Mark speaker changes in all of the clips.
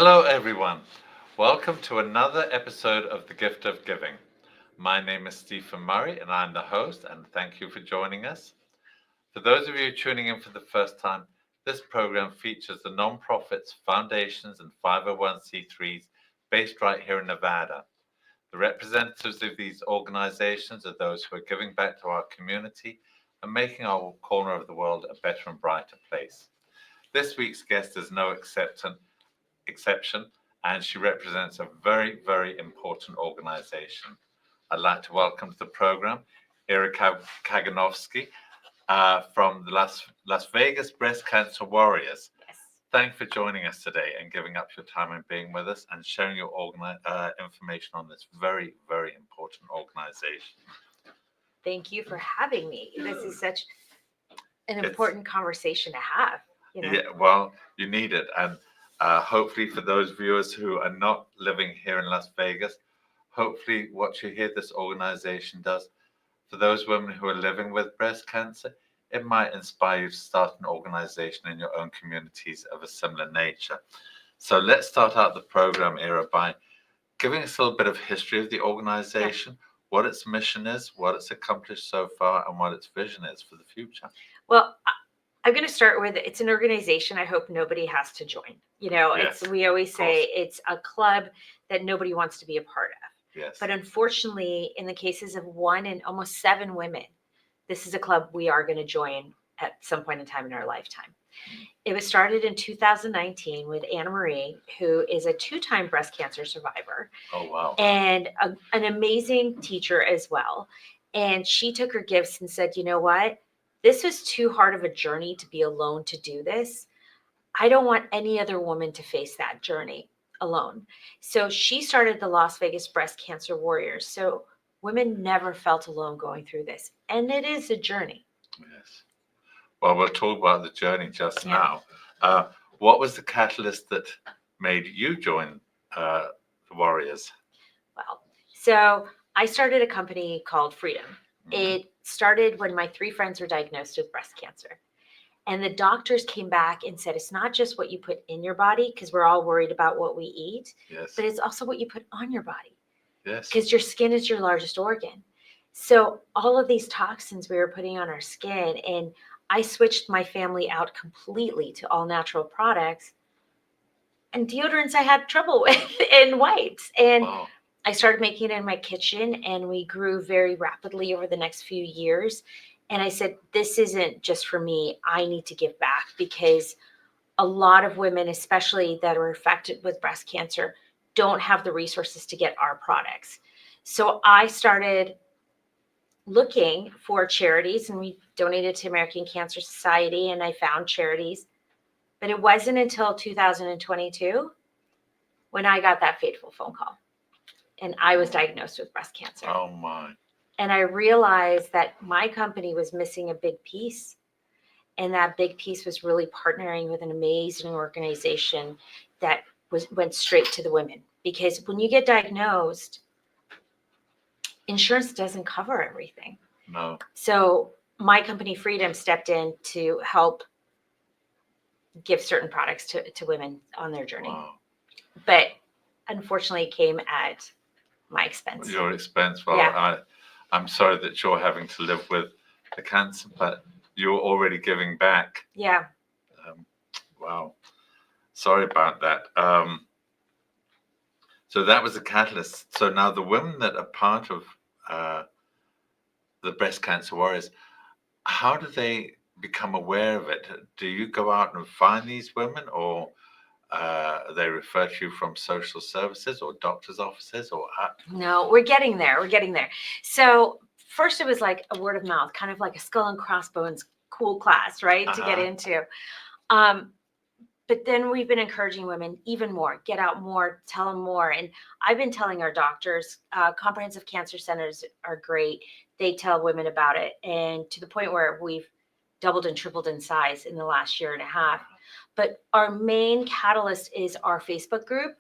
Speaker 1: Hello, everyone. Welcome to another episode of The Gift of Giving. My name is Stephen Murray, and I'm the host, and thank you for joining us. For those of you tuning in for the first time, this program features the nonprofits, foundations, and 501c3s based right here in Nevada. The representatives of these organizations are those who are giving back to our community and making our corner of the world a better and brighter place. This week's guest is no exception, and she represents a very, very important organization. I'd like to welcome to the program Ira Kaganovsky from the Las Vegas Breast Cancer Warriors.
Speaker 2: Yes.
Speaker 1: Thanks for joining us today and giving up your time and being with us and sharing your information on this very, very important organization.
Speaker 2: Thank you for having me. This is such an important conversation to have.
Speaker 1: Yeah, well, you need it. And hopefully for those viewers who are not living here in Las Vegas, hopefully what you hear this organization does for those women who are living with breast cancer, it might inspire you to start an organization in your own communities of a similar nature. So let's start out the program, Ira, by giving us a little bit of history of the organization, what its mission is, what it's accomplished so far, and what its vision is for the future.
Speaker 2: Well, I'm going to start with it's an organization I hope nobody has to join.
Speaker 1: Yes,
Speaker 2: we always say it's a club that nobody wants to be a part of.
Speaker 1: Yes.
Speaker 2: But unfortunately, in the cases of 1 in almost 7 women, this is a club we are going to join at some point in time in our lifetime. It was started in 2019 with Anamarie, who is a 2-time breast cancer survivor.
Speaker 1: Oh, wow.
Speaker 2: And an amazing teacher as well. And she took her gifts and said, you know what? This was too hard of a journey to be alone to do this. I don't want any other woman to face that journey alone. So she started the Las Vegas Breast Cancer Warriors. So women never felt alone going through this. And it is a journey.
Speaker 1: Yes. Well, we'll talk about the journey just now. What was the catalyst that made you join the Warriors?
Speaker 2: Well, so I started a company called Freedom. It started when my 3 friends were diagnosed with breast cancer. And the doctors came back and said, it's not just what you put in your body, because we're all worried about what we eat, but it's also what you put on your body.
Speaker 1: Yes.
Speaker 2: Because your skin is your largest organ. So all of these toxins we were putting on our skin, and I switched my family out completely to all natural products. And deodorants I had trouble with, and wipes. And I started making it in my kitchen, and we grew very rapidly over the next few years. And I said, this isn't just for me. I need to give back, because a lot of women, especially that are affected with breast cancer, don't have the resources to get our products. So I started looking for charities, and we donated to American Cancer Society, and I found charities. But it wasn't until 2022 when I got that fateful phone call. And I was diagnosed with breast cancer.
Speaker 1: Oh, my.
Speaker 2: And I realized that my company was missing a big piece. And that big piece was really partnering with an amazing organization that went straight to the women. Because when you get diagnosed, insurance doesn't cover everything.
Speaker 1: No.
Speaker 2: So my company, Freedom, stepped in to help give certain products to women on their journey.
Speaker 1: Wow.
Speaker 2: But unfortunately, it came at my expense.
Speaker 1: Your expense. Well, I'm sorry that you're having to live with the cancer, but you're already giving back.
Speaker 2: Yeah.
Speaker 1: Wow. Sorry about that. So that was a catalyst. So now the women that are part of the Breast Cancer Warriors, how do they become aware of it? Do you go out and find these women, or they refer to you from social services or doctor's offices, or
Speaker 2: No, we're getting there. So first it was like a word of mouth, kind of like a skull and crossbones cool class, right? To get into. But then we've been encouraging women even more, get out more, tell them more. And I've been telling our doctors, comprehensive cancer centers are great. They tell women about it. And to the point where we've doubled and tripled in size in the last year and a half. But our main catalyst is our Facebook group.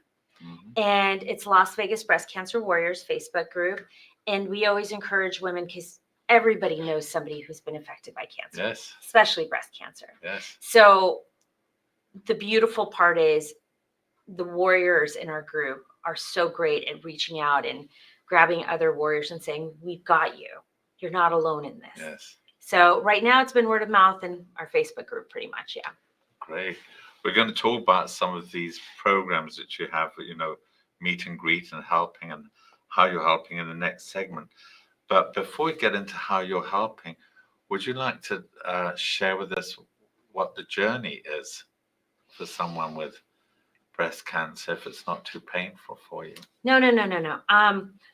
Speaker 2: And it's Las Vegas Breast Cancer Warriors Facebook group. And we always encourage women, because everybody knows somebody who's been affected by cancer, especially breast cancer.
Speaker 1: Yes.
Speaker 2: So the beautiful part is the warriors in our group are so great at reaching out and grabbing other warriors and saying, we've got you. You're not alone in this.
Speaker 1: Yes.
Speaker 2: So right now it's been word of mouth in our Facebook group pretty much. Yeah.
Speaker 1: Great. We're going to talk about some of these programs that you have, meet and greet and helping, and how you're helping in the next segment. But before we get into how you're helping, would you like to share with us what the journey is for someone with breast cancer, if it's not too painful for you?
Speaker 2: No.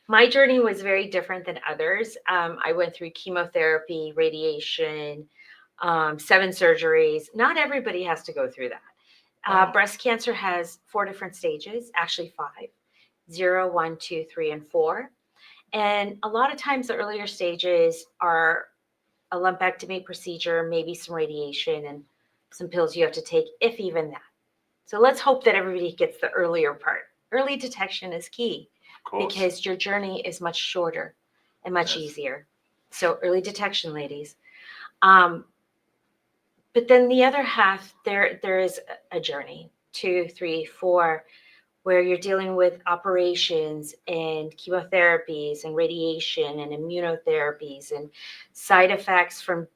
Speaker 2: My journey was very different than others. I went through chemotherapy, radiation, 7 surgeries. Not everybody has to go through that.
Speaker 1: Wow.
Speaker 2: Breast cancer has 4 different stages, actually 5, 0, 1, 2, 3, and 4. And a lot of times the earlier stages are a lumpectomy procedure, maybe some radiation and some pills you have to take, if even that. So let's hope that everybody gets the earlier part. Early detection is key because your journey is much shorter and much easier. So early detection, ladies. But then the other half, there is a journey, 2, 3, 4, where you're dealing with operations and chemotherapies and radiation and immunotherapies and side effects from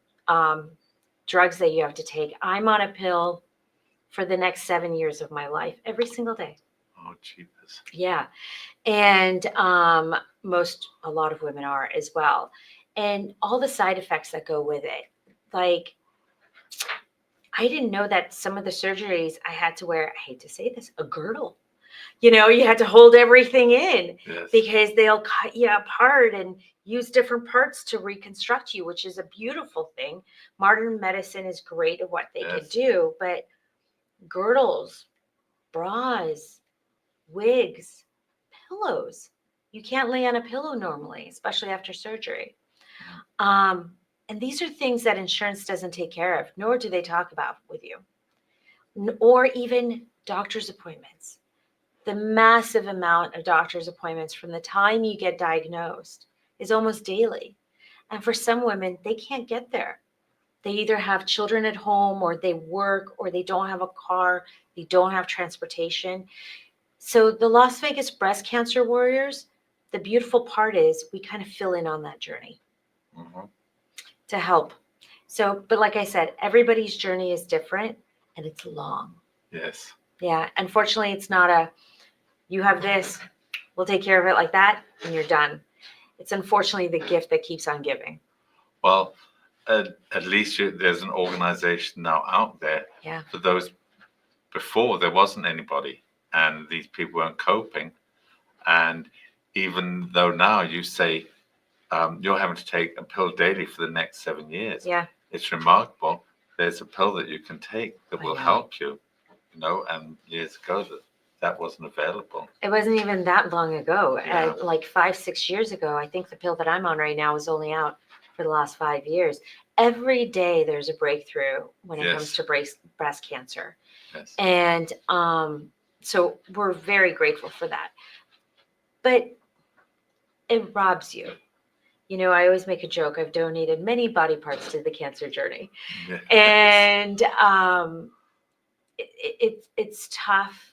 Speaker 2: drugs that you have to take. I'm on a pill for the next 7 years of my life, every single day.
Speaker 1: Oh, jeepers.
Speaker 2: Yeah. And a lot of women are as well. And all the side effects that go with it. Like, I didn't know that some of the surgeries I had to wear, I hate to say this, a girdle. You had to hold everything in because they'll cut you apart and use different parts to reconstruct you, which is a beautiful thing. Modern medicine is great at what they can do, but girdles, bras, wigs, pillows. You can't lay on a pillow normally, especially after surgery. And these are things that insurance doesn't take care of, nor do they talk about with you, or even doctor's appointments. The massive amount of doctor's appointments from the time you get diagnosed is almost daily. And for some women, they can't get there. They either have children at home, or they work, or they don't have a car, they don't have transportation. So the Las Vegas breast cancer warriors, the beautiful part is we kind of fill in on that journey to help. So, but like I said, everybody's journey is different and it's long.
Speaker 1: Yes.
Speaker 2: Yeah. Unfortunately, it's not you have this, we'll take care of it like that, and you're done. It's unfortunately the gift that keeps on giving.
Speaker 1: Well, at least there's an organization now out there.
Speaker 2: Yeah.
Speaker 1: For those before, there wasn't anybody, and these people weren't coping. And even though now you say you're having to take a pill daily for the next 7 years, it's remarkable. There's a pill that you can take that will help you, and years ago that wasn't available.
Speaker 2: It wasn't even that long ago. Like 5-6 years ago, I think the pill that I'm on right now is only out for the last 5 years. Every day there's a breakthrough when it comes to breast cancer.
Speaker 1: Yes.
Speaker 2: And so we're very grateful for that. But it robs you. I always make a joke. I've donated many body parts to the cancer journey. Yes. And it's tough.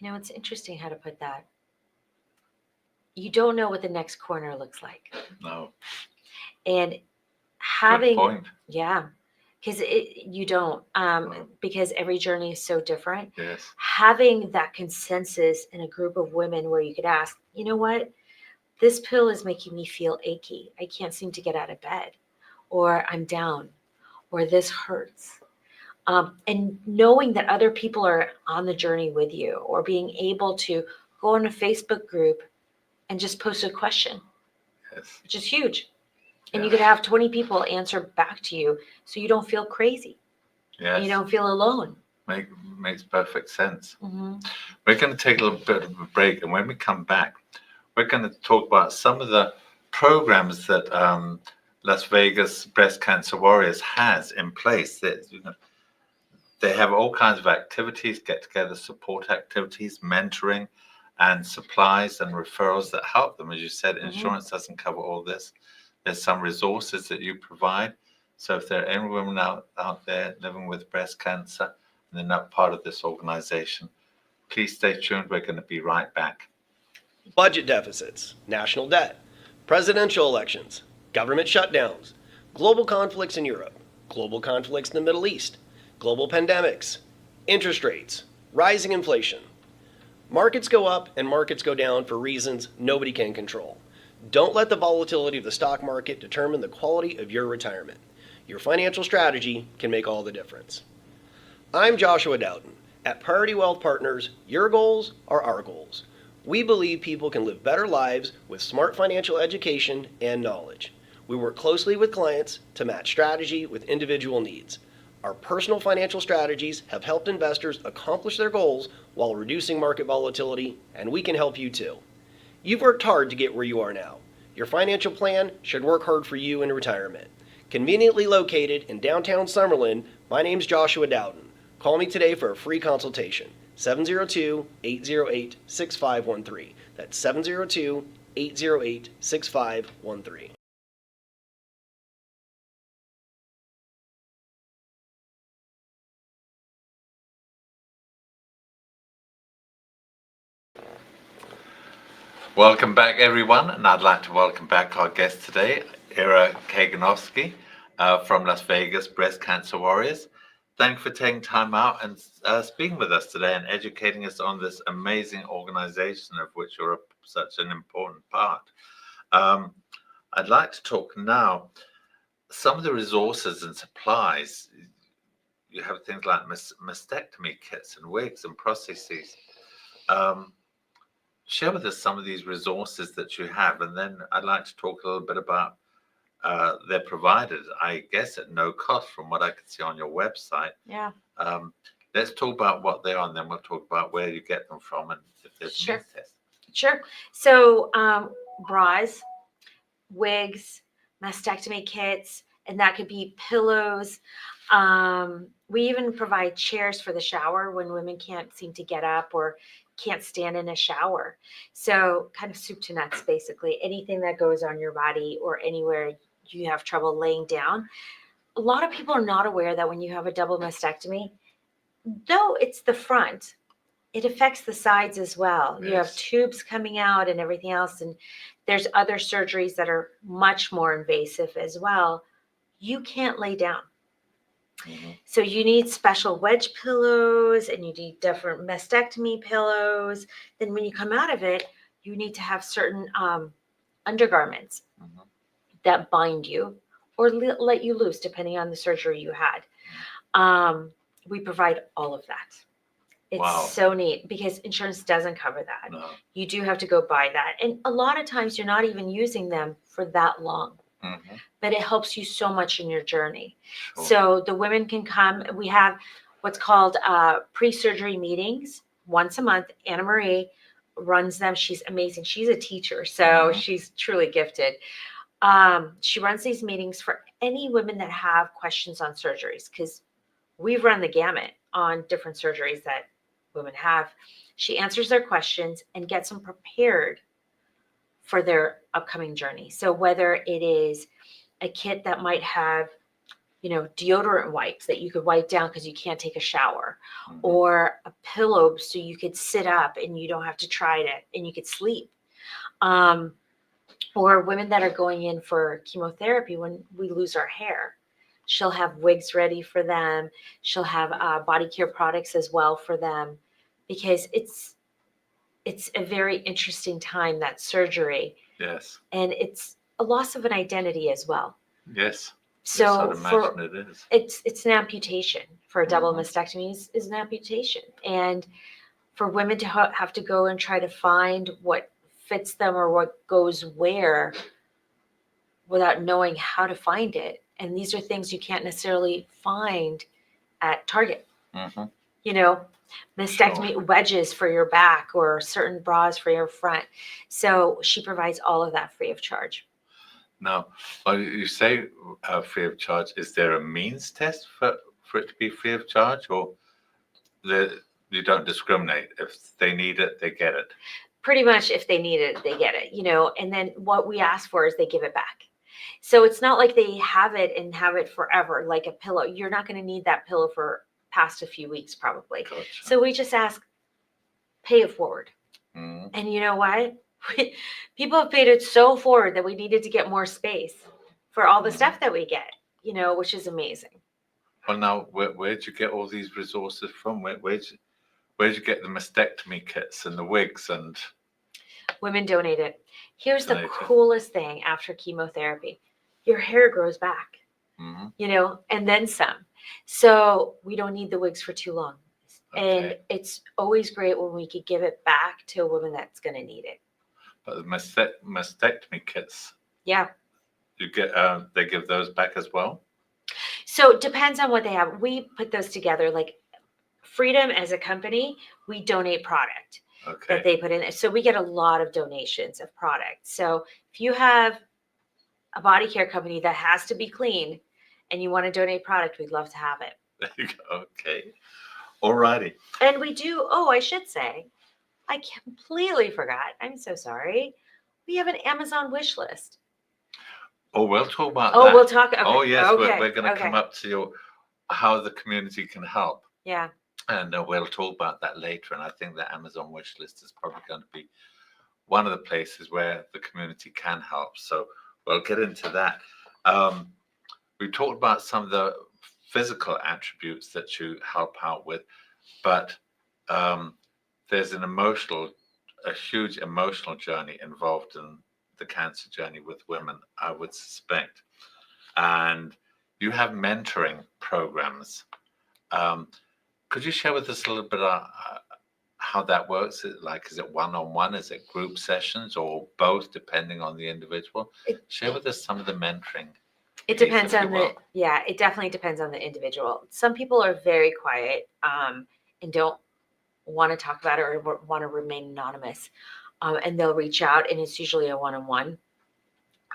Speaker 2: It's interesting how to put that. You don't know what the next corner looks like.
Speaker 1: No.
Speaker 2: And having,
Speaker 1: good point.
Speaker 2: Yeah, because you don't, because every journey is so different.
Speaker 1: Yes.
Speaker 2: Having that consensus in a group of women where you could ask, you know what, this pill is making me feel achy. I can't seem to get out of bed, or I'm down, or this hurts. And knowing that other people are on the journey with you, or being able to go on a Facebook group and just post a question, which is huge. And you could have 20 people answer back to you, so you don't feel crazy. Yes. And you don't feel alone.
Speaker 1: Makes perfect sense. Mm-hmm. We're going to take a little bit of a break, and when we come back, we're going to talk about some of the programs that Las Vegas Breast Cancer Warriors has in place. That they have all kinds of activities, get-together support activities, mentoring, and supplies and referrals that help them. As you said, insurance doesn't cover all this. There's some resources that you provide. So if there are any women out there living with breast cancer, and they're not part of this organization. Please stay tuned. We're going to be right back.
Speaker 3: Budget deficits, national debt, presidential elections, government shutdowns, global conflicts in Europe, global conflicts in the Middle East, global pandemics, interest rates, rising inflation. Markets go up and markets go down for reasons nobody can control. Don't let the volatility of the stock market determine the quality of your retirement. Your financial strategy can make all the difference. I'm Joshua Dowden. At Priority Wealth Partners, your goals are our goals. We believe people can live better lives with smart financial education and knowledge. We work closely with clients to match strategy with individual needs. Our personal financial strategies have helped investors accomplish their goals while reducing market volatility, and we can help you too. You've worked hard to get where you are now. Your financial plan should work hard for you in retirement. Conveniently located in downtown Summerlin, my name's Joshua Dowden. Call me today for a free consultation. 702-808-6513. That's 702-808-6513.
Speaker 1: Welcome back, everyone, and I'd like to welcome back our guest today, Ira Kaganowski from Las Vegas, Breast Cancer Warriors. Thanks for taking time out and speaking with us today and educating us on this amazing organization of which you're such an important part. I'd like to talk now, some of the resources and supplies. You have things like mastectomy kits and wigs and prostheses. Share with us some of these resources that you have, and then I'd like to talk a little bit about they're provided, I guess, at no cost from what I can see on your website.
Speaker 2: Yeah.
Speaker 1: Let's talk about what they are, and then we'll talk about where you get them from and if there's a needs test.
Speaker 2: Sure. So bras, wigs, mastectomy kits, and that could be pillows. We even provide chairs for the shower when women can't seem to get up or can't stand in a shower. So kind of soup to nuts, basically. Anything that goes on your body or anywhere you have trouble laying down. A lot of people are not aware that when you have a double mastectomy, though it's the front, it affects the sides as well.
Speaker 1: Yes.
Speaker 2: You have tubes coming out and everything else. And there's other surgeries that are much more invasive as well. You can't lay down.
Speaker 1: Mm-hmm.
Speaker 2: So you need special wedge pillows and you need different mastectomy pillows. Then when you come out of it, you need to have certain undergarments
Speaker 1: Mm-hmm.
Speaker 2: that bind you or let you loose depending on the surgery you had. We provide all of that. It's
Speaker 1: Wow.
Speaker 2: so neat because insurance doesn't cover that.
Speaker 1: No.
Speaker 2: You do have to go buy that. And a lot of times you're not even using them for that long.
Speaker 1: Mm-hmm.
Speaker 2: But it helps you so much in your journey.
Speaker 1: Sure.
Speaker 2: So the women can come. We have what's called pre-surgery meetings once a month. Anamarie runs them. She's amazing. She's a teacher, so
Speaker 1: Mhm.
Speaker 2: she's truly gifted. She runs these meetings for any women that have questions on surgeries because we've run the gamut on different surgeries that women have. She answers their questions and gets them prepared for their upcoming journey. So whether it is a kit that might have, deodorant wipes that you could wipe down because you can't take a shower,
Speaker 1: Mhm.
Speaker 2: or a pillow so you could sit up and you don't have to try it and you could sleep. Or women that are going in for chemotherapy when we lose our hair. She'll have wigs ready for them. She'll have body care products as well for them because it's a very interesting time, that surgery.
Speaker 1: Yes.
Speaker 2: And it's a loss of an identity as well.
Speaker 1: Yes.
Speaker 2: So
Speaker 1: Yes, I'd imagine it is.
Speaker 2: it's an amputation. For a double
Speaker 1: Mhm.
Speaker 2: mastectomy is an amputation. And for women to have to go and try to find what fits them or what goes where without knowing how to find it. And these are things you can't necessarily find at Target.
Speaker 1: Mm-hmm.
Speaker 2: Mastectomy wedges for your back or certain bras for your front. So she provides all of that free of charge.
Speaker 1: Now, you say free of charge. Is there a means test for it to be free of charge, or you don't discriminate? If they need it, they get it.
Speaker 2: Pretty much if they need it, they get it, and then what we ask for is they give it back. So it's not like they have it and have it forever, like a pillow. You're not going to need that pillow for past a few weeks probably.
Speaker 1: Gotcha.
Speaker 2: So we just ask, pay it forward.
Speaker 1: Mm.
Speaker 2: And you know what? People have paid it so forward that we needed to get more space for all the stuff that we get, which is amazing.
Speaker 1: Well, now, where'd you get all these resources from? Where'd you get the mastectomy kits and the wigs and?
Speaker 2: Women donate it. Here's the
Speaker 1: Donate it.
Speaker 2: coolest thing after chemotherapy. Your hair grows back,
Speaker 1: Mhm.
Speaker 2: and then some. So we don't need the wigs for too long. And
Speaker 1: Okay.
Speaker 2: it's always great when we could give it back to a woman that's going to need it.
Speaker 1: But the mastectomy kits,
Speaker 2: Yeah.
Speaker 1: you get, they give those back as well?
Speaker 2: So it depends on what they have. We put those together. Like Freedom as a company, we donate product that
Speaker 1: Okay.
Speaker 2: they put in. So we get a lot of donations of product. So if you have a body care company that has to be clean and you want to donate product, we'd love to have it.
Speaker 1: There you go. Okay. Alrighty.
Speaker 2: And we do, I should say, I completely forgot. I'm so sorry. We have an Amazon wish list.
Speaker 1: Oh, we'll talk about
Speaker 2: Oh,
Speaker 1: that.
Speaker 2: we'll talk. Okay.
Speaker 1: Oh, yes,
Speaker 2: Okay.
Speaker 1: we're going to come up to how the community can help.
Speaker 2: Yeah.
Speaker 1: And we'll talk about that later. And I think the Amazon wish list is probably going to be one of the places where the community can help. So we'll get into that. We talked about some of the physical attributes that you help out with, but there's a huge emotional journey involved in the cancer journey with women, I would suspect. And you have mentoring programs. Could you share with us a little bit how that works? Is it one-on-one? Is it group sessions or both, depending on the individual? Share with us some of the mentoring.
Speaker 2: It depends on it definitely depends on the individual. Some people are very quiet and don't want to talk about it or want to remain anonymous. And they'll reach out, and it's usually a one-on-one.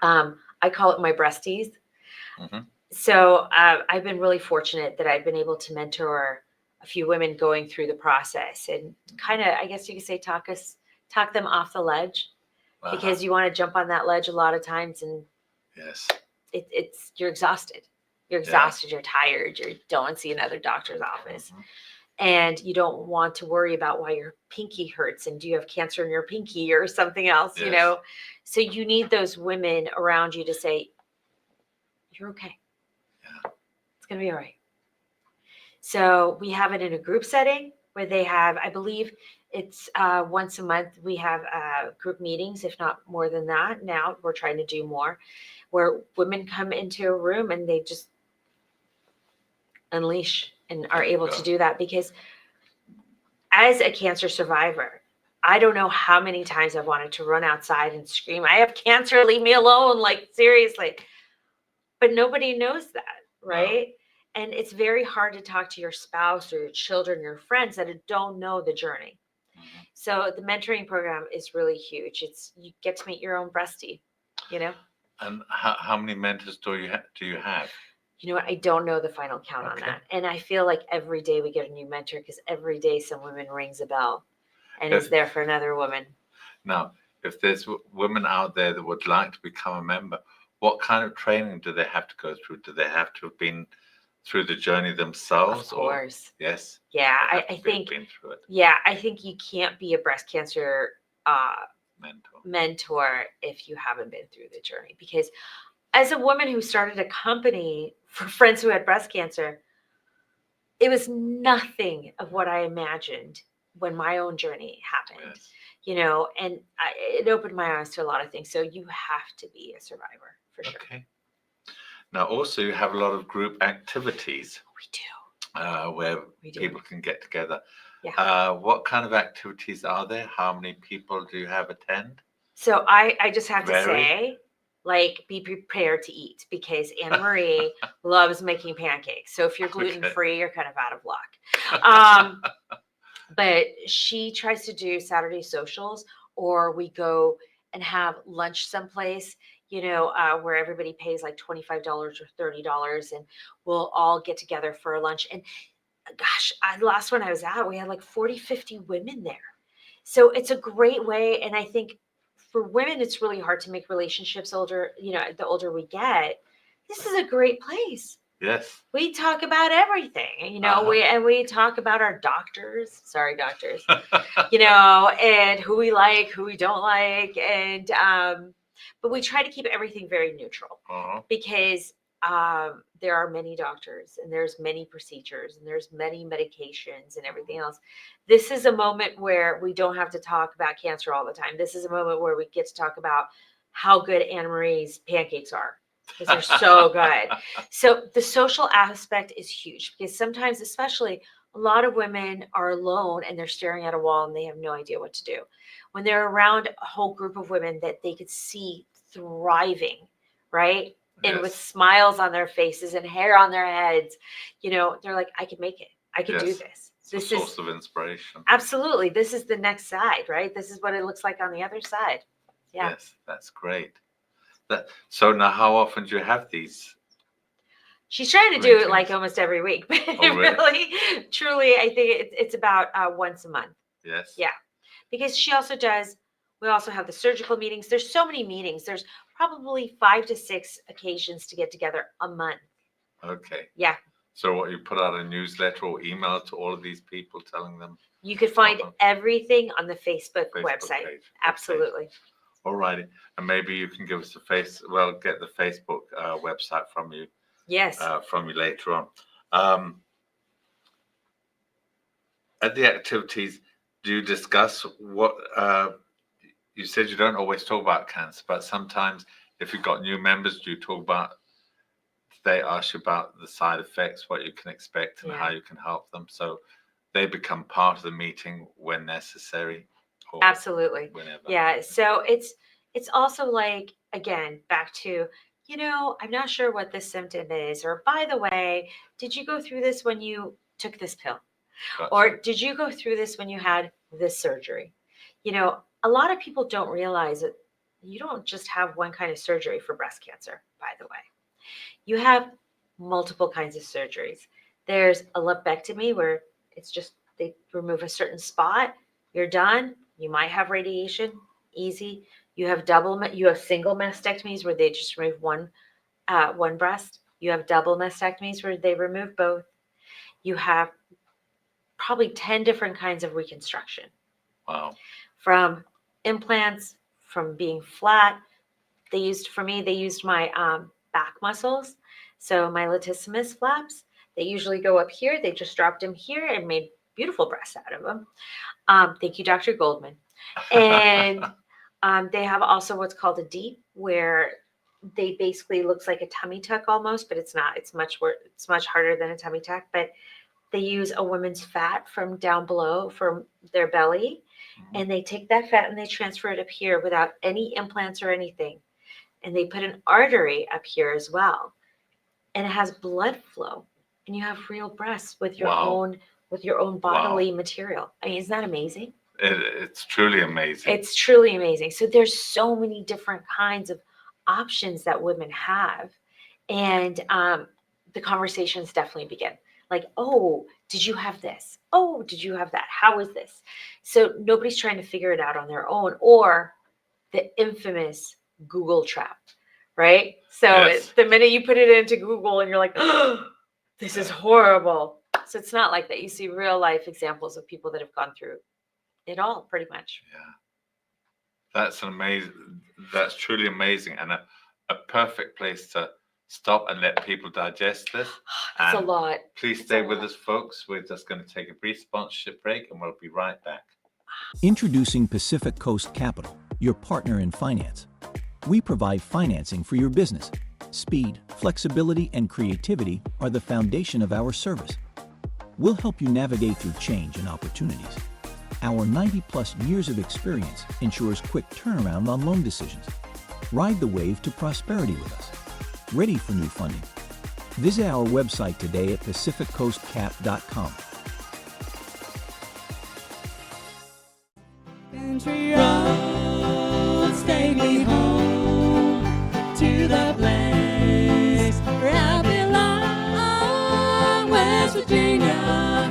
Speaker 2: I call it my breasties.
Speaker 1: Mm-hmm.
Speaker 2: So I've been really fortunate that I've been able to mentor a few women going through the process and kind of, I guess you could say, talk them off the ledge, because you want to jump on that ledge a lot of times, and
Speaker 1: yes,
Speaker 2: you're exhausted. You're exhausted. You're tired. You don't want to see another doctor's office.
Speaker 1: Mm-hmm.
Speaker 2: And you don't want to worry about why your pinky hurts and do you have cancer in your pinky or something else,
Speaker 1: Yes.
Speaker 2: So you need those women around you to say, you're okay.
Speaker 1: Yeah.
Speaker 2: It's going to be all right. So we have it in a group setting where they have, I believe it's once a month, we have group meetings, if not more than that. Now we're trying to do more, where women come into a room and they just unleash and are able to do that. Because as a cancer survivor, I don't know how many times I've wanted to run outside and scream, I have cancer, leave me alone, like seriously. But nobody knows that, right? No. And it's very hard to talk to your spouse or your children, your friends that don't know the journey. Mm-hmm. So the mentoring program is really huge. You get to meet your own breastie,
Speaker 1: And how many mentors do you have?
Speaker 2: You know what? I don't know the final count on that. And I feel like every day we get a new mentor, because every day some woman rings a bell and is there for another woman. Now,
Speaker 1: if there's women out there that would like to become a member, what kind of training do they have to go through? Do they have to have been through the journey themselves?
Speaker 2: Of course.
Speaker 1: Or, yes.
Speaker 2: Yeah, I think. Been through it. Yeah, I think you can't be a breast cancer mentor if you haven't been through the journey. Because as a woman who started a company for friends who had breast cancer, it was nothing of what I imagined when my own journey happened. Yes. And it opened my eyes to a lot of things. So you have to be a survivor for sure.
Speaker 1: Okay. Now, also, you have a lot of group activities.
Speaker 2: We do.
Speaker 1: Where people can get together.
Speaker 2: Yeah.
Speaker 1: What kind of activities are there? How many people do you have attend?
Speaker 2: So I just have to say, be prepared to eat, because Anamarie loves making pancakes. So if you're gluten-free, you're kind of out of luck. But she tries to do Saturday socials, or we go and have lunch someplace, where everybody pays like $25 or $30, and we'll all get together for a lunch. And gosh, last one I was at, we had like 40, 50 women there. So it's a great way. And I think for women, it's really hard to make relationships the older we get. This is a great place.
Speaker 1: Yes.
Speaker 2: We talk about everything, we talk about our doctors. Sorry, doctors. And who we like, who we don't like, and but we try to keep everything very neutral because there are many doctors and there's many procedures and there's many medications and everything else. This is a moment where we don't have to talk about cancer all the time. This is a moment where we get to talk about how good Anamarie's pancakes are, because they're so good. So the social aspect is huge because sometimes, especially, a lot of women are alone and they're staring at a wall and they have no idea what to do. When they're around a whole group of women that they could see thriving, right? And with smiles on their faces and hair on their heads, they're like, I can make it. I can do this.
Speaker 1: This is a source of inspiration.
Speaker 2: Absolutely. This is the next side, right? This is what it looks like on the other side. Yeah.
Speaker 1: Yes, that's great. So now, how often do you have these?
Speaker 2: She's trying to do it like almost every week, but really, truly, I think it's about once a month.
Speaker 1: Yes.
Speaker 2: Yeah, because we also have the surgical meetings. There's so many meetings. There's probably 5 to 6 occasions to get together a month.
Speaker 1: Okay.
Speaker 2: Yeah.
Speaker 1: So what, you put out a newsletter or email to all of these people telling them?
Speaker 2: You could find everything on the Facebook website.
Speaker 1: Page.
Speaker 2: Absolutely.
Speaker 1: Okay. All righty. And maybe you can give us get the Facebook website from you.
Speaker 2: Yes.
Speaker 1: From you later on. At the activities, do you discuss what you said? You don't always talk about cancer, but sometimes if you've got new members, do you talk about? They ask you about the side effects, what you can expect, and how you can help them, so they become part of the meeting when necessary.
Speaker 2: Absolutely.
Speaker 1: Whenever.
Speaker 2: Yeah. So it's also like, again, back to, I'm not sure what this symptom is, or by the way, did you go through this when you took this pill? Gotcha. Or did you go through this when you had this surgery? A lot of people don't realize that you don't just have one kind of surgery for breast cancer, by the way. You have multiple kinds of surgeries. There's a lumpectomy where it's just they remove a certain spot. You're done. You might have radiation, easy. You have single mastectomies where they just remove one breast. You have double mastectomies where they remove both. You have probably 10 different kinds of reconstruction.
Speaker 1: Wow.
Speaker 2: From implants, from being flat. They used my back muscles. So my latissimus flaps, they usually go up here. They just dropped them here and made beautiful breasts out of them. Thank you, Dr. Goldman. And they have also what's called a deep, where they basically looks like a tummy tuck almost, but it's not. It's much harder than a tummy tuck. But they use a woman's fat from down below, from their belly, and they take that fat and they transfer it up here without any implants or anything. And they put an artery up here as well, and it has blood flow, and you have real breasts with your own bodily material. I mean, isn't that amazing?
Speaker 1: It's truly amazing.
Speaker 2: It's truly amazing. So there's so many different kinds of options that women have, and the conversations definitely begin. Like, oh, did you have this? Oh, did you have that? How is this? So nobody's trying to figure it out on their own, or the infamous Google trap, right? So the minute you put it into Google and you're like, oh, this is horrible. So it's not like that. You see real life examples of people that have gone through it all, pretty much.
Speaker 1: Yeah. That's truly amazing, and a perfect place to stop and let people digest this.
Speaker 2: It's a lot.
Speaker 1: Please stay with us, folks. We're just going to take a brief sponsorship break and we'll be right back.
Speaker 4: Introducing Pacific Coast Capital, your partner in finance. We provide financing for your business. Speed, flexibility, and creativity are the foundation of our service. We'll help you navigate through change and opportunities. Our 90-plus years of experience ensures quick turnaround on loan decisions. Ride the wave to prosperity with us. Ready for new funding? Visit our website today at pacificcoastcap.com.
Speaker 5: Country roads take me home to the place where I belong, West Virginia,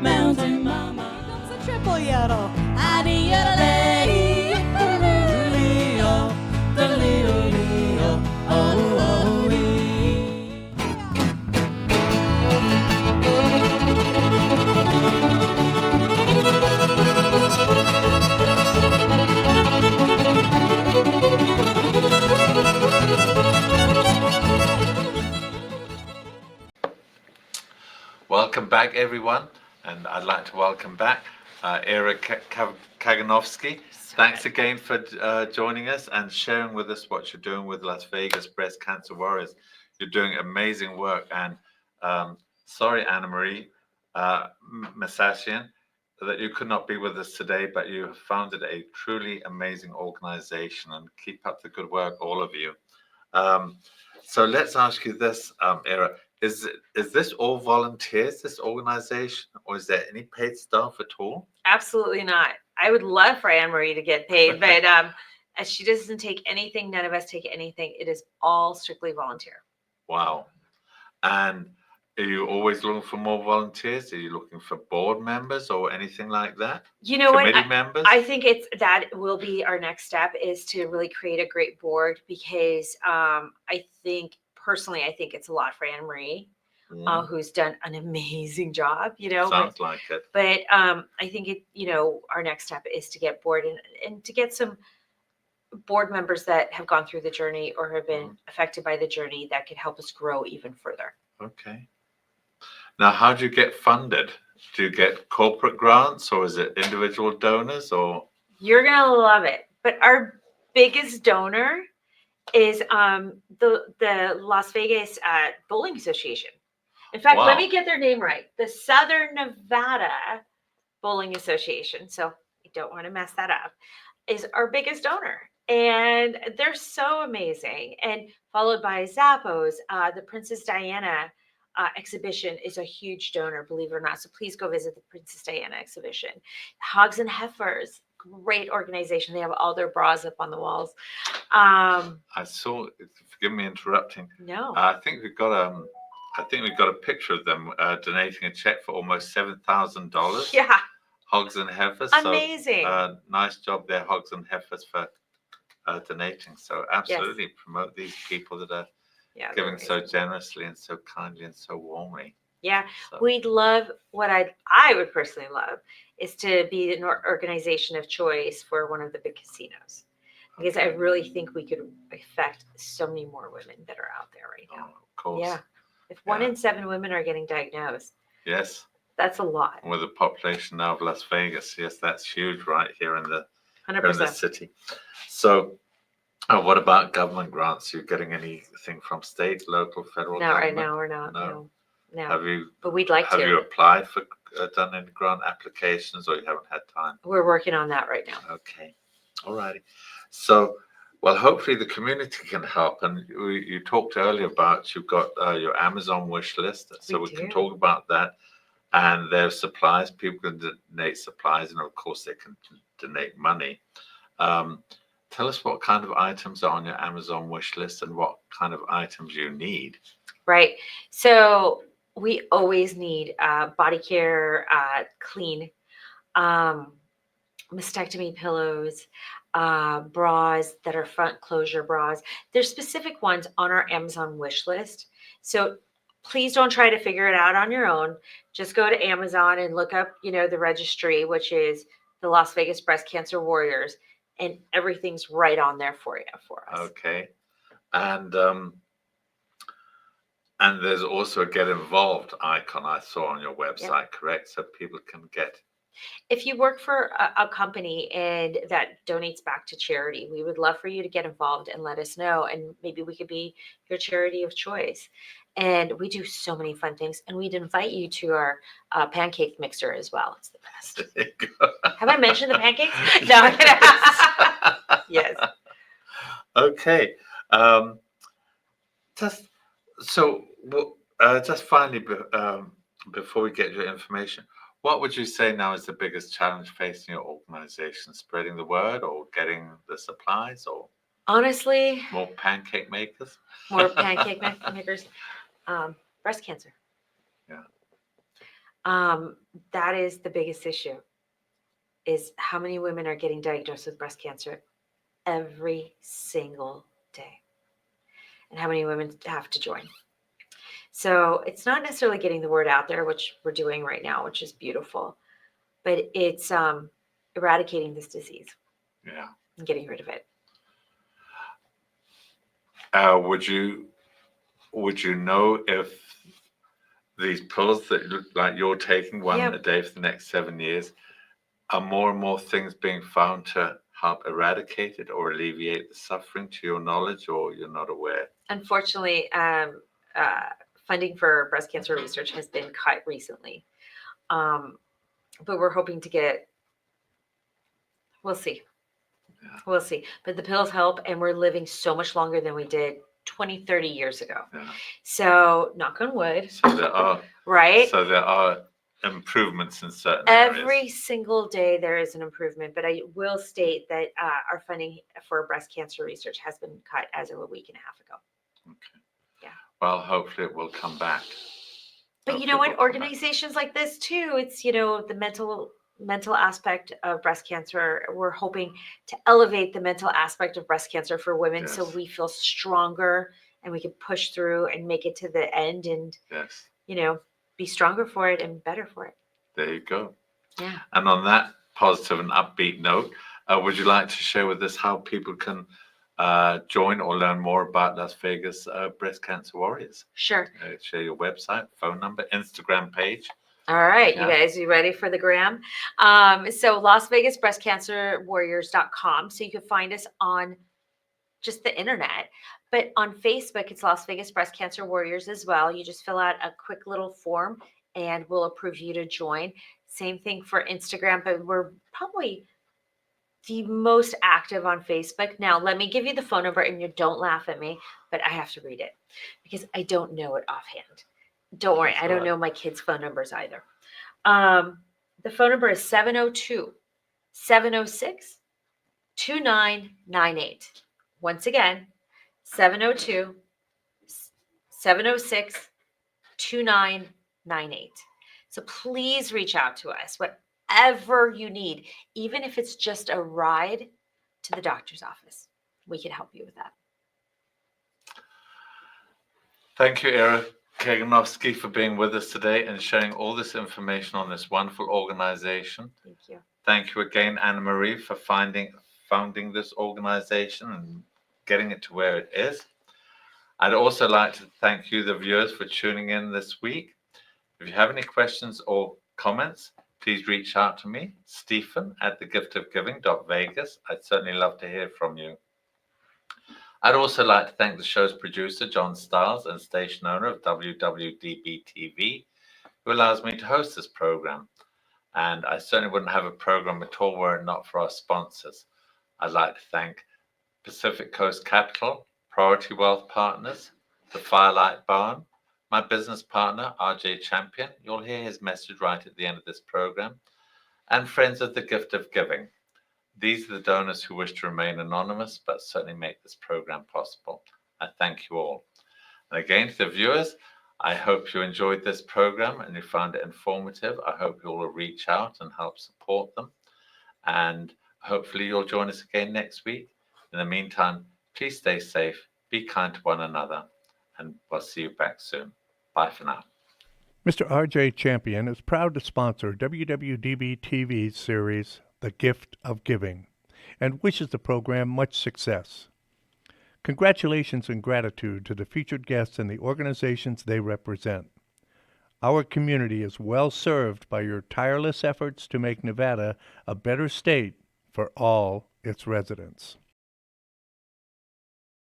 Speaker 5: Mountain Mama. Here comes a triple yodel.
Speaker 1: welcome back, everyone. And I'd like to welcome back Era Kaganovsky. Thanks again for joining us and sharing with us what you're doing with Las Vegas Breast Cancer Warriors. You're doing amazing work. And sorry, Anamarie Masasian, that you could not be with us today, but you have founded a truly amazing organization, and keep up the good work, all of you. So let's ask you this, Era. Is this all volunteers, this organization, or is there any paid staff at all?
Speaker 2: Absolutely not. I would love for Anne-Marie to get paid, but as she doesn't take anything, none of us take anything. It is all strictly volunteer.
Speaker 1: Wow. And are you always looking for more volunteers? Are you looking for board members or anything like that?
Speaker 2: You know what?
Speaker 1: Committee members?
Speaker 2: I think that will be our next step, is to really create a great board, because I think it's a lot for Anne-Marie, who's done an amazing job,
Speaker 1: Sounds like it.
Speaker 2: But I think our next step is to get board and to get some board members that have gone through the journey or have been affected by the journey that could help us grow even further.
Speaker 1: Okay. Now, how do you get funded? Do you get corporate grants, or is it individual donors, or?
Speaker 2: You're going to love it. But our biggest donor is the Las Vegas Bowling Association. In fact,
Speaker 1: Wow.
Speaker 2: let me get their name right. The Southern Nevada Bowling Association, so I don't want to mess that up, is our biggest donor. And they're so amazing. And followed by Zappos, the Princess Diana exhibition is a huge donor, believe it or not. So please go visit the Princess Diana exhibition. Hogs and Heifers, great organization. They have all their bras up on the walls.
Speaker 1: I saw, forgive me interrupting.
Speaker 2: No.
Speaker 1: I think we've got a picture of them donating a check for almost $7,000.
Speaker 2: Yeah.
Speaker 1: Hogs and Heifers.
Speaker 2: Amazing.
Speaker 1: So, nice job there, Hogs and Heifers, for donating. So absolutely promote these people that are giving so generously and so kindly and so warmly.
Speaker 2: Yeah,
Speaker 1: So,
Speaker 2: we'd love, what I would personally love is to be an organization of choice for one of the big casinos, because I really think we could affect so many more women that are out there right now.
Speaker 1: of course.
Speaker 2: Yeah. If 1 in 7 women are getting diagnosed,
Speaker 1: Yes.
Speaker 2: that's a lot.
Speaker 1: With the population now of Las Vegas, yes, that's huge right here in the
Speaker 2: 100%.
Speaker 1: city. So, what about government grants? Are you getting anything from state, local, federal
Speaker 2: Not right
Speaker 1: government?
Speaker 2: now, we're not.
Speaker 1: No.
Speaker 2: No.
Speaker 1: Have you
Speaker 2: But we'd like
Speaker 1: have
Speaker 2: to.
Speaker 1: you applied for done any grant applications, or you haven't had time?
Speaker 2: We're working on that right now.
Speaker 1: Okay, all righty. So, well, hopefully the community can help. And you talked earlier about you've got your Amazon wish list, so we can
Speaker 2: do.
Speaker 1: talk about that. And there's supplies. People can donate supplies, and of course they can donate money. Tell us what kind of items are on your Amazon wish list and what kind of items you need.
Speaker 2: Right. So we always need body care, clean, mastectomy pillows, bras that are front closure bras. There's specific ones on our Amazon wish list. So please don't try to figure it out on your own. Just go to Amazon and look up, the registry, which is the Las Vegas Breast Cancer Warriors, and everything's right on there for us.
Speaker 1: Okay. And there's also a get involved icon I saw on your website, correct? So people can get.
Speaker 2: If you work for a company and that donates back to charity, we would love for you to get involved and let us know. And maybe we could be your charity of choice. And we do so many fun things. And we'd invite you to our pancake mixer as well. It's the best.
Speaker 1: There you go.
Speaker 2: Have I mentioned the pancakes? No. Yes.
Speaker 1: Okay. Just finally, before we get your information, what would you say now is the biggest challenge facing your organization? Spreading the word, or getting the supplies, or
Speaker 2: Honestly,
Speaker 1: more pancake makers?
Speaker 2: more pancake makers. Breast cancer.
Speaker 1: Yeah.
Speaker 2: That is the biggest issue, is how many women are getting diagnosed with breast cancer every single day, and how many women have to join. So it's not necessarily getting the word out there, which we're doing right now, which is beautiful, but it's eradicating this disease.
Speaker 1: Yeah.
Speaker 2: And getting rid of it.
Speaker 1: Would you know if these pills that look like you're taking one
Speaker 2: Yep.
Speaker 1: a day for the next 7 years, are more and more things being found to help eradicate it or alleviate the suffering, to your knowledge, or you're not aware?
Speaker 2: Unfortunately, funding for breast cancer research has been cut recently. But we're hoping to get, we'll see.
Speaker 1: Yeah.
Speaker 2: We'll see. But the pills help, and we're living so much longer than we did 20, 30 years ago.
Speaker 1: Yeah.
Speaker 2: So, knock on wood,
Speaker 1: So there are
Speaker 2: right?
Speaker 1: so there are improvements in certain
Speaker 2: Every
Speaker 1: areas.
Speaker 2: single day there is an improvement, but I will state that our funding for breast cancer research has been cut as of a week and a half ago.
Speaker 1: Okay.
Speaker 2: Yeah.
Speaker 1: Well, hopefully it will come back.
Speaker 2: But you know what? Organizations like this too, it's, the mental aspect of breast cancer. We're hoping to elevate the mental aspect of breast cancer for women, so
Speaker 1: Yes.
Speaker 2: we feel stronger and we can push through and make it to the end and,
Speaker 1: Yes.
Speaker 2: be stronger for it and better for it.
Speaker 1: There you go.
Speaker 2: Yeah.
Speaker 1: And on that positive and upbeat note, would you like to share with us how people can join or learn more about Las Vegas Breast Cancer Warriors?
Speaker 2: Sure.
Speaker 1: Share your website, phone number, Instagram page.
Speaker 2: All right,
Speaker 1: Yeah.
Speaker 2: you guys, you ready for the gram? So Las Vegas Breast Cancer Warriors.com. So you can find us on just the internet, but on Facebook, it's Las Vegas Breast Cancer Warriors as well. You just fill out a quick little form and we'll approve you to join. Same thing for Instagram, but we're probably the most active on Facebook. Now, let me give you the phone number, and you don't laugh at me, but I have to read it because I don't know it offhand. Don't worry,
Speaker 1: That's
Speaker 2: I don't
Speaker 1: all right.
Speaker 2: know my kids' phone numbers either. The phone number is 702-706-2998. Once again, 702-706-2998. So please reach out to us, whatever you need, even if it's just a ride to the doctor's office. We can help you with that.
Speaker 1: Thank you, Ira Kaganowski, for being with us today and sharing all this information on this wonderful organization.
Speaker 2: Thank you.
Speaker 1: Thank you again, Anamarie, for founding this organization and getting it to where it is. I'd also like to thank you, the viewers, for tuning in this week. If you have any questions or comments, please reach out to me, Stephen at thegiftofgiving.vegas. I'd certainly love to hear from you. I'd also like to thank the show's producer, John Stiles, and station owner of WWDBTV, who allows me to host this program. And I certainly wouldn't have a program at all were it not for our sponsors. I'd like to thank Pacific Coast Capital, Priority Wealth Partners, the Firelight Barn, my business partner, RJ Champion. You'll hear his message right at the end of this program, and friends of the Gift of Giving. These are the donors who wish to remain anonymous, but certainly make this program possible. I thank you all. And again, to the viewers, I hope you enjoyed this program and you found it informative. I hope you will reach out and help support them. And hopefully you'll join us again next week. In the meantime, please stay safe, be kind to one another, and we'll see you back soon. Bye for now.
Speaker 6: Mr. RJ Champion is proud to sponsor WWDB-TV's series, The Gift of Giving, and wishes the program much success. Congratulations and gratitude to the featured guests and the organizations they represent. Our community is well served by your tireless efforts to make Nevada a better state for all its residents.